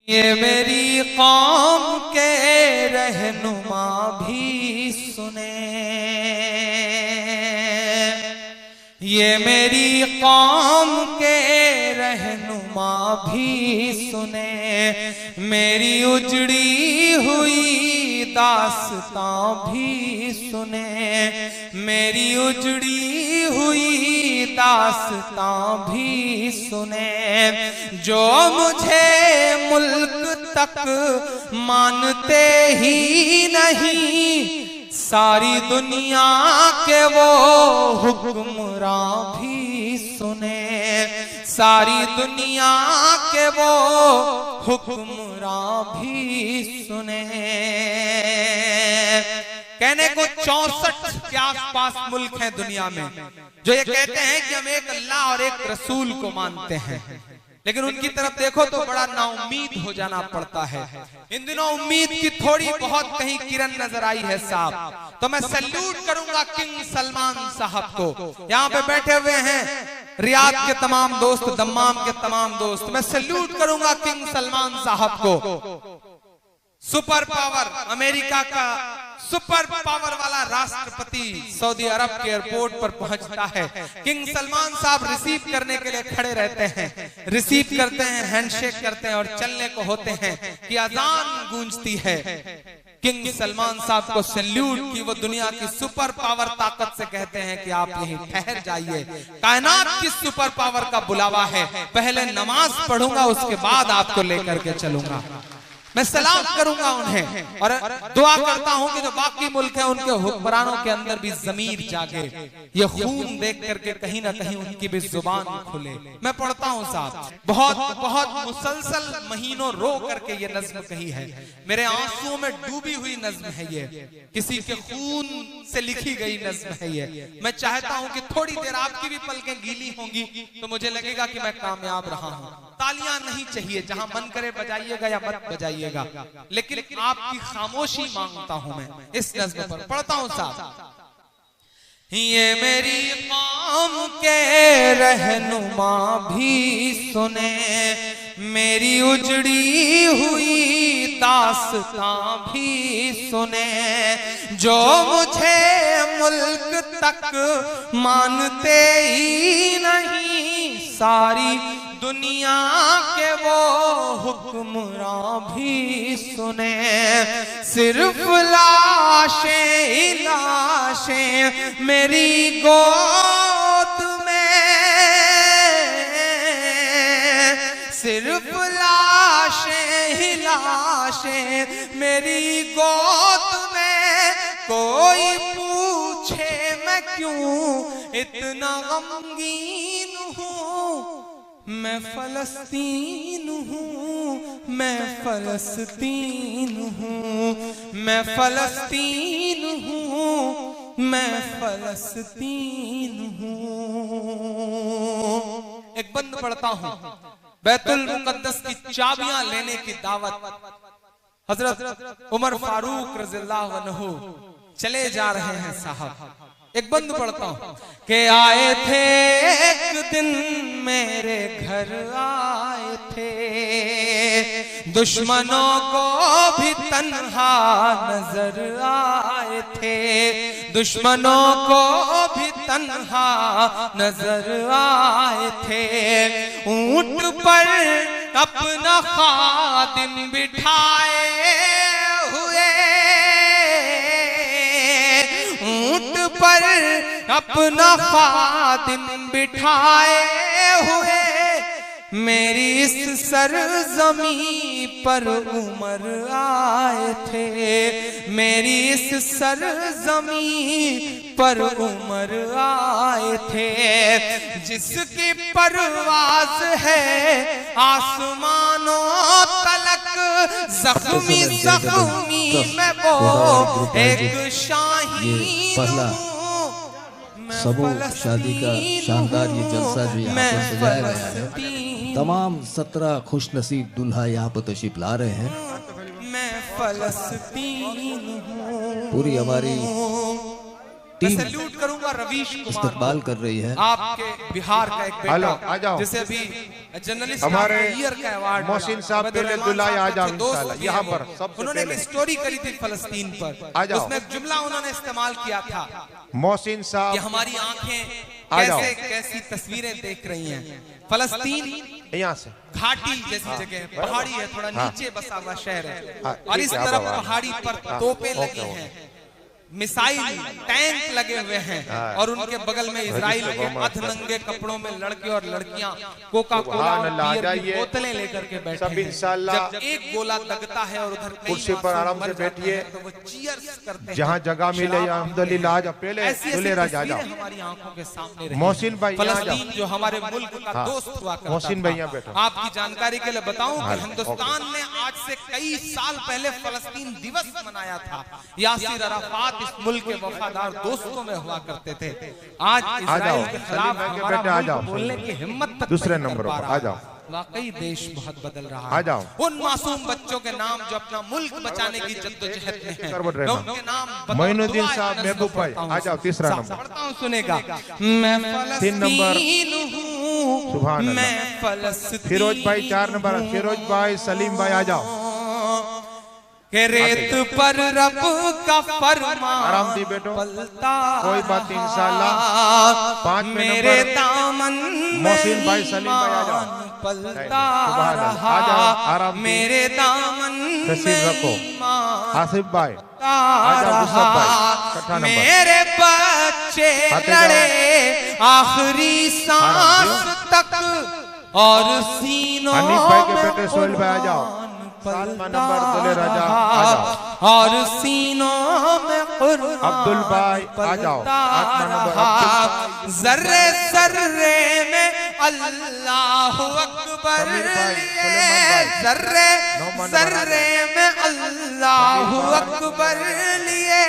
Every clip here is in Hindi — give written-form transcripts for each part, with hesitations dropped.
ये मेरी कौम के रहनुमा भी सुने, ये मेरी कौम के रहनुमा भी सुने, मेरी उजड़ी हुई दास्तां भी सुने, मेरी उजड़ी हुई दास्तां भी सुने। जो मुझे मुल्क तक मानते ही नहीं, सारी दुनिया के वो हुक्मरां भी सुने, सारी दुनिया के वो हुक्मरां भी सुने। कहने को 64 के आसपास मुल्क हैं दुनिया में जो ये कहते हैं कि हम एक अल्लाह और एक रसूल को मानते हैं, लेकिन उनकी तरफ देखो तो बड़ा नाउम्मीद हो जाना पड़ता है। इन दिनों उम्मीद की थोड़ी बहुत कहीं किरण नजर आई है साहब, तो मैं सैल्यूट करूंगा किंग सलमान साहब को। यहाँ पे बैठे हुए हैं रियाद के तमाम दोस्त, दम्माम के तमाम दोस्त, मैं सैल्यूट करूंगा किंग सलमान साहब को। सुपर पावर, अमेरिका का सुपर पावर वाला राष्ट्रपति सऊदी अरब के एयरपोर्ट पर पहुंचता है, किंग सलमान साहब रिसीव करने के लिए खड़े रहते हैं, रिसीव करते हैं, हैंडशेक करते हैं और चलने को होते हैं कि अजान गूंजती है। किंग सलमान साहब को सैल्यूट कि वो दुनिया की सुपर पावर ताकत से कहते हैं कि आप यहीं ठहर जाइए, कायनात की सुपर पावर का बुलावा है, पहले नमाज पढ़ूंगा उसके बाद आपको लेकर के चलूंगा। मैं सलाम करूंगा उन्हें और दुआ करता हूं कि जो बाकी मुल्क हैं उनके हुक्मरानों के अंदर भी ज़मीर जागे, ये खून देख करके कहीं ना कहीं उनकी भी जुबान खुले। मैं पढ़ता हूं साहब, बहुत बहुत मुसलसल महीनों रो करके ये नज्म कही है, मेरे आंसुओं में डूबी हुई नज्म है ये, किसी के खून से लिखी गई नज्म है ये। मैं चाहता हूं कि थोड़ी देर आपकी भी पलकें गीली होंगी तो मुझे लगेगा कि मैं कामयाब रहा हूं। तालियां नहीं चाहिए, जहां मन करे बजाइएगा या मत बजाइएगा, लेकिन आपकी खामोशी मांगता हूं मैं इस नज़्म पर। पढ़ता हूं साहब, ये मेरी कौम के रहनुमा भी सुने, मेरी उजड़ी हुई दास्तां भी सुने, जो मुझे मुल्क तक मानते ही नहीं, सारी दुनिया के वो हुक्मरां भी सुने। सिर्फ लाशें लाशें मेरी गोद में, सिर्फ लाशें लाशें मेरी गोद में, कोई पूछे मैं क्यों इतना गमगीन हूँ, मैं फलस्तीन हूँ, मैं फलस्तीन हूँ, मैं फलस्तीन हूँ, मैं फलस्तीन हूँ। एक बंद पढ़ता हूँ, बैतुल मुकद्दस की चाबियां लेने की दावत हजरत उमर फारूक रज़ियल्लाहु अन्हु चले जा रहे हैं साहब। एक बंद पढ़ता हूं कि आए थे एक दिन मेरे घर आए थे, दुश्मनों को भी तन्हा नजर आए थे, दुश्मनों को भी तन्हा नजर आए थे, ऊंट पर अपना खादिम बिठाए हुए, ऊंट पर अपना खादिम बिठाए हुए, मेरी इस सरजमी पर उमर आए थे, मेरी इस सरजमी पर उमर आए थे, जिसकी परवाज है आसमानों तलक, जख्मी जख्मी में वो एक शाहीन हूँ। समूह शादी का शानदार ये जलसा जो यहाँ पर सजाया गया है, तमाम 17 खुश नसीब दुल्हा यहाँ पर तशरीफ ला रहे हैं। मैं फलस्तीन हूँ, पूरी हमारी टीम सैल्यूट करूंगा रवीश कुमार इस्तकबाल कर रही है। आपके बिहार का एक बेटा जिसे अभी जर्नलिस्ट हमारे ईयर का अवार्ड मोहसिन साहब पहले दुल्हा आ जाओ इंशाल्लाह यहाँ पर सबसे उन्होंने एक पहले स्टोरी करी थी फलस्तीन आ पर, जाओ। उसमें एक जुमला उन्होंने इस्तेमाल किया था मोहसिन कि साहब हमारी आंखें आ जाओ। कैसे कैसी तस्वीरें देख रही हैं। फलस्तीन यहाँ से घाटी जैसी जगह है, पहाड़ी है, थोड़ा हाँ। नीचे बसा हुआ शहर है हाँ, और ठीक इस है, तरफ अब पहाड़ी पर हाँ, तोपें ओके, लगी ओके। हैं, मिसाइल टैंक लगे हुए हैं हाँ। और उनके बगल में इजराइल के अधनंगे कपड़ों में लड़के और लड़कियां कोका कोला सुभान और अल्लाह, बियर की जाइए। बोतलें लेकर के बैठे सब हैं। इंशाल्लाह। जब एक गोला लगता है और उधर कई कुर्सी पर मासूम आराम मर से जाते बैठिए। हैं, तो वो cheers करते हैं। जहाँ जगह मिले शराब या अल्हम्दुलिल्लाह आ जाओ पहले ऐसी दूल्हे राज आ जाओ। तस्वीरें हमारी आंखों के सामने रही। मोहसिन भाई यहाँ जाओ। फलस्तीन जो हमारे मुल्क का हाँ। दोस्त हुआ करता मोहसिन था। भाई यहाँ बैठो। आपकी जानकारी के लिए बताऊं हाँ, कि हिंदुस्तान ने आज से कई साल पहले फलस्तीन दिवस मनाया था। यासिर अराफात इस मुल्क के वफादार दोस्तों में हुआ करते थे। आज इजराइल के खिलाफ सलीम भाई के हमारा बेटे आ मुल्क जाओ। बोलने की हिम्मत तक दूसरे नहीं कर नंबर पा पर रहा आ है। जाओ। वाकई देश बहुत बदल रहा आ है। जाओ। उन मासूम बच्चों के नाम जो अपना मुल्क बचाने की जद्दोजहद में हैं, करवट मैं रहमान। उनके नाम बताऊं, मोइनुद्दीन दुआ साहब, एक महबूब भाई, पढ़ता हूं। आ जाओ, तीसरा नंबर। पढ़ता हूं, सुनेगा। मैं 3 नंबर। फलस्तीन सुभान हूं, अल्लाह। मैं फलस्तीन फिरोज भाई 4 नंबर, फिरोज भाई, सलीम भाई आ जाओ। के रेत पर रब का फरमान आराम दी बेटो, पलता कोई बात नहीं, इंशाल्लाह। 5 में मेरे नंबर। दामन मोहसिन भाई, सलीम भाई आ जाओ। पलता सुभान अल्लाह। आ जाओ, आराम दी। मेरे दामन तस्वीर रखो। ईमान आसिफ भाई आ जाओ। गुस्सा भाई 6 नंबर। मेरे बच्चे आते जाओ। लड़े आखिरी सांस तक और सीनों हनीफ भाई के में बेटे सोहेल भाई आ जाओ। कुर्बान 7वां नंबर दुल्हे राजा आ जाओ। और सीनों में कुर्बान अब्दुल भाई आ जाओ। 8वां नंबर अब्दुल भाई। जर्रे जर्रे में अल्लाह अकबर समीर भाई, लिए, सुलेमान भाई। जर्रे 9वां नंबर आ जर्रे में अल्लाह समीर भाई। अकबर लिए,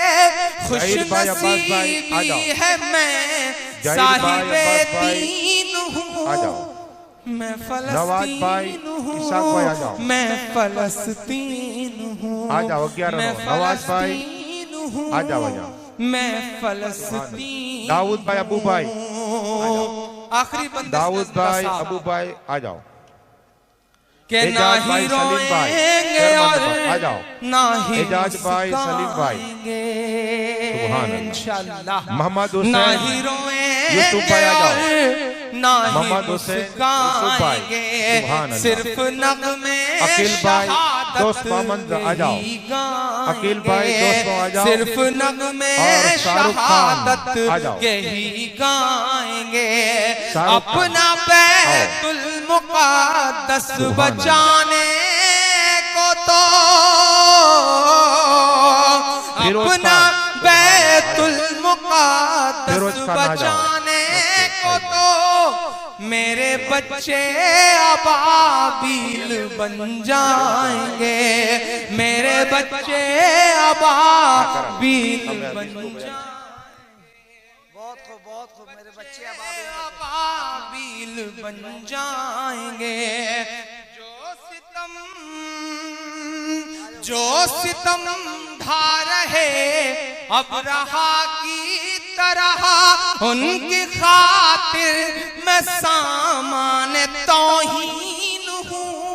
खुश जाहिर भाई, अब्बास भाई, आ जाओ। नसीबी है मैं जाहिर भाई, साहिबे अब्बास भाई, दीन हूँ। आ जाओ। मैं नवाज भाई, फलस्तीन इसाक भाई आ जाओ। हूँ, मैं फलस्तीन हूँ, आ जाओ, 11 मैं नवाज भाई, फलस्तीन हूँ, आ जाओ, आ जाओ। मैं फलस्तीन दाऊद भाई, अबू भाई, आखिरी बंदे दाऊद भाई, अबू भाई आ जाओ। के ना एजाज ही भाई, सलीम भाई, रोएंगे 13वां और नंबर, आ जाओ। ना ही एजाज भाई, सलीम भाई। मुस्कुराएंगे। सुभान अल्लाह। इंशाअल्लाह मोहम्मद हुसैन, ना ही रोएंगे यूसुफ भाई आ जाओ। और ना ही मोहम्मद हुसैन, यूसुफ भाई। मुस्कुराएंगे। सुभान अल्लाह। सिर्फ नगमे अकील भाई, शहादत दोस्त मोहम्मद आ जाओ। यही गाएंगे। अकील भाई, दोस्त आ जाओ। सिर्फ नगमे और शाहरुख खान, शहादत आ जाओ। यही गाएंगे। शाहरुख खान, अपना बैतुल मुक़द्दस सुभान बचाने को तो फिरोज अपना खान, बैतुल मुक़द्दस फिरोज खान आ जाओ। बचाने को तो मेरे बच्चे अबाबिल बन जाएंगे। मेरे बच्चे अबाबिल बन जाएंगे। बहुत खूब मेरे बच्चे अबाबिल बन जाएंगे। जो सितम ढा रहे अब रहा की तरह, उनकी खातिर मैं सामान तौहीन हूँ।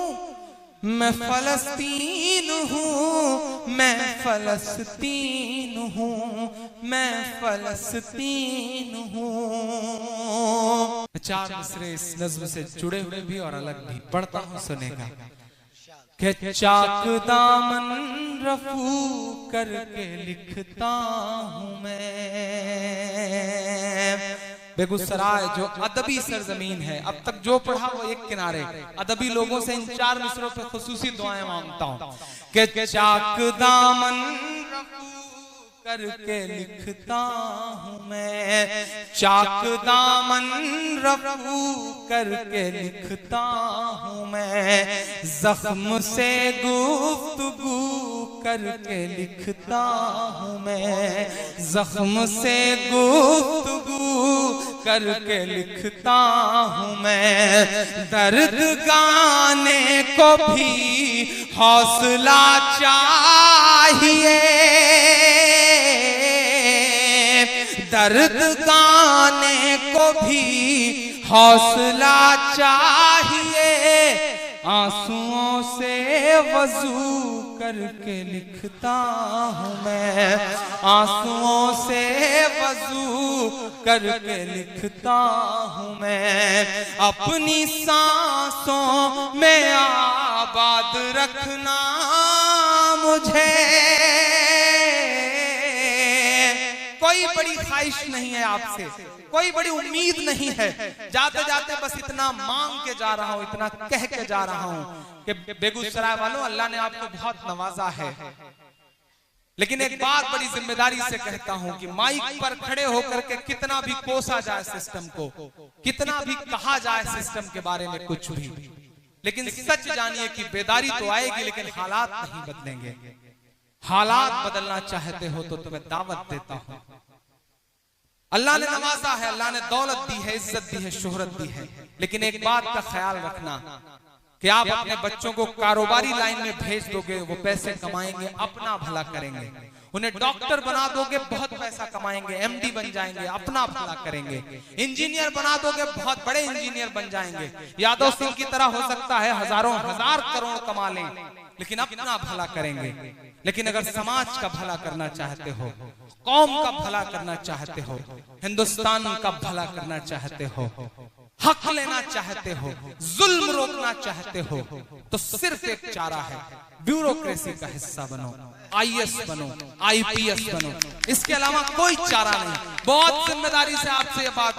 मैं फलस्तीन हूँ, मैं फलस्तीन हूँ, मैं फलस्तीन हूँ। 4 मिसरे इस नज़्म से जुड़े हुए भी और अलग भी पढ़ता हूँ, सुनेगा। के चाक दामन रफू करके लिखता हूँ मैं। बेगूसराय जो अदबी सरजमीन है, अब तक जो पढ़ा वो एक किनारे, अदबी लोगों से इन 4 मिसरों पे खुसूसी दुआएं मांगता हूँ। के चाक दामन रफू करके लिखता हूँ मैं, चाक दामन रफू करके लिखता हूँ मैं। जख्म से गुफ्तगू करके लिखता हूँ मैं, जख्म से गुफ्तगू करके लिखता हूँ मैं। दर्द गाने को भी हौसला चाहिए, दर्द गाने को भी हौसला चाहिए। आंसुओं से वजू करके लिखता हूँ मैं, आंसुओं से वजू करके लिखता हूँ मैं। अपनी सांसों में आबाद रखना मुझे, कोई बड़ी ख्वाहिश नहीं है आपसे, कोई बड़ी उम्मीद नहीं है। जाते जाते बस इतना मांग के जा रहा हूं, इतना कह के जा रहा हूं कि बेगूसराय वालों, अल्लाह ने आपको बहुत नवाजा है। लेकिन एक बात बड़ी जिम्मेदारी से कहता हूं कि माइक पर खड़े होकर के कितना भी कोसा जाए सिस्टम को, कितना भी कहा जाए सिस्टम के बारे में कुछ भी, लेकिन सच जानिए कि बेदारी तो आएगी लेकिन हालात नहीं बदलेंगे। हालात बदलना चाहते हो तो तुम्हें दावत देता हूं। अल्लाह ने नवाजा है, अल्लाह ने दौलत दी है, इज्जत दी है, शोहरत दी है, लेकिन एक बात का ख्याल रखना कि आप अपने बच्चों को कारोबारी लाइन में भेज दोगे, वो पैसे कमाएंगे, अपना भला करेंगे। उन्हें डॉक्टर बना दोगे, बहुत पैसा कमाएंगे, एमडी बन जाएंगे, अपना भला करेंगे। इंजीनियर बना दोगे, बहुत बड़े इंजीनियर बन जाएंगे। यादव सिंह की तरह हो सकता है हजारों हजार करोड़ कमा लें, लेकिन अपना भला करेंगे। लेकिन अगर समाज का भला करना चाहते हो, कौम का भला करना चाहते हो, हिंदुस्तान का भला करना चाहते हो, हक लेना चाहते हो, जुल्म रोकना चाहते हो, तो सिर्फ एक चारा है, ब्यूरोक्रेसी का हिस्सा बनो, आईएएस बनो, आईपीएस बनो। इसके अलावा कोई चारा नहीं। बहुत जिम्मेदारी से आपसे ये बात